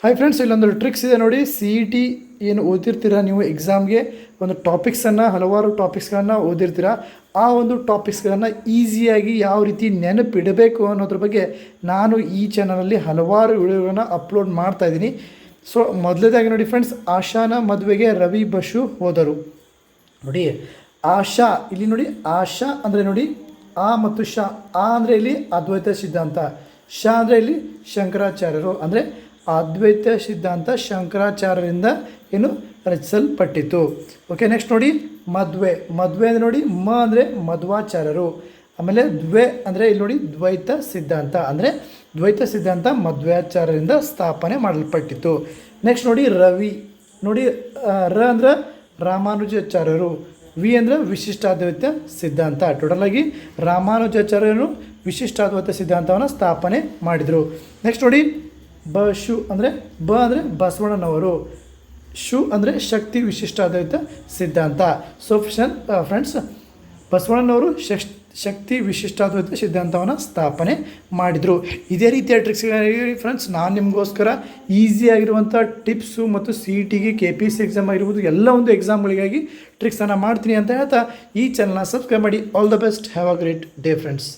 Hi friends, ಇಲ್ಲೊಂದು tricks ಇದೆ ನೋಡಿ. CET ಏನು ಓದಿರ್ತೀರ ನೀವು ಎಕ್ಸಾಮ್ಗೆ ಒಂದು ಟಾಪಿಕ್ಸನ್ನು, ಹಲವಾರು ಟಾಪಿಕ್ಸ್ಗಳನ್ನು ಓದಿರ್ತೀರ. ಆ ಒಂದು ಟಾಪಿಕ್ಸ್ಗಳನ್ನು ಈಸಿಯಾಗಿ ಯಾವ ರೀತಿ ನೆನಪಿಡಬೇಕು ಅನ್ನೋದ್ರ ಬಗ್ಗೆ ನಾನು ಈ ಚಾನಲಲ್ಲಿ ಹಲವಾರು ವಿಡಿಯೋಗಳನ್ನು ಅಪ್ಲೋಡ್ ಮಾಡ್ತಾಯಿದ್ದೀನಿ. ಸೊ ಮೊದಲನೇದಾಗಿ ನೋಡಿ ಫ್ರೆಂಡ್ಸ್, ಆಶಾನ ಮದುವೆಗೆ ರವಿ ಬಸು ಹೋದರು. ನೋಡಿ ಆಶಾ, ಇಲ್ಲಿ ನೋಡಿ ಆಶಾ ಅಂದರೆ ನೋಡಿ ಆ ಮತ್ತು ಶ. ಆ ಅಂದರೆ ಇಲ್ಲಿ ಅದ್ವೈತ ಸಿದ್ಧಾಂತ, ಶ ಅಂದರೆ ಇಲ್ಲಿ ಶಂಕರಾಚಾರ್ಯರು, ಅಂದರೆ ಅದ್ವೈತ ಸಿದ್ಧಾಂತ ಶಂಕರಾಚಾರ್ಯರಿಂದ ಏನು ರಚಿಸಲ್ಪಟ್ಟಿತು. ಓಕೆ, ನೆಕ್ಸ್ಟ್ ನೋಡಿ ಮದುವೆ. ಮದುವೆ ಅಂದರೆ ನೋಡಿ ಮ ಅಂದರೆ ಮಧ್ವಾಚಾರ್ಯರು. ಆಮೇಲೆ ದ್ವೆ ಅಂದರೆ ಇಲ್ಲಿ ನೋಡಿ ದ್ವೈತ ಸಿದ್ಧಾಂತ, ಅಂದರೆ ದ್ವೈತ ಸಿದ್ಧಾಂತ ಮಧ್ವಾಚಾರ್ಯರಿಂದ ಸ್ಥಾಪನೆ ಮಾಡಲ್ಪಟ್ಟಿತು. ನೆಕ್ಸ್ಟ್ ನೋಡಿ ರವಿ. ನೋಡಿ ರ ಅಂದರೆ ರಾಮಾನುಜಾಚಾರ್ಯರು, ವಿ ಅಂದರೆ ವಿಶಿಷ್ಟಾದ್ವೈತ ಸಿದ್ಧಾಂತ. ಟೋಟಲಾಗಿ ರಾಮಾನುಜಾಚಾರ್ಯರು ವಿಶಿಷ್ಟಾದ್ವೈತ ಸಿದ್ಧಾಂತವನ್ನು ಸ್ಥಾಪನೆ ಮಾಡಿದರು. ನೆಕ್ಸ್ಟ್ ನೋಡಿ ಬಸು ಅಂದರೆ ಬ ಅಂದರೆ ಬಸವಣ್ಣನವರು, ಶು ಅಂದರೆ ಶಕ್ತಿ ವಿಶಿಷ್ಟಾದ್ವೈತ ಸಿದ್ಧಾಂತ. ಸೊ ಫ್ರೆಂಡ್ಸ್, ಬಸವಣ್ಣನವರು ಶಕ್ತಿ ವಿಶಿಷ್ಟಾದ್ವೈತ ಸಿದ್ಧಾಂತವನ್ನು ಸ್ಥಾಪನೆ ಮಾಡಿದರು. ಇದೇ ರೀತಿಯ ಟ್ರಿಕ್ಸ್ಗಾಗಿ ಫ್ರೆಂಡ್ಸ್ ನಾನು ನಿಮಗೋಸ್ಕರ ಈಸಿಯಾಗಿರುವಂಥ ಟಿಪ್ಸು ಮತ್ತು CETಗೆ KPSC ಎಕ್ಸಾಮ್ ಆಗಿರ್ಬೋದು ಎಲ್ಲ ಒಂದು ಎಕ್ಸಾಮ್ಗಳಿಗಾಗಿ ಟ್ರಿಕ್ಸನ್ನು ಮಾಡ್ತೀನಿ ಅಂತ ಹೇಳ್ತಾ ಈ ಚಾನಲ್ನ ಸಬ್ಸ್ಕ್ರೈಬ್ ಮಾಡಿ. All the best, have a great day friends.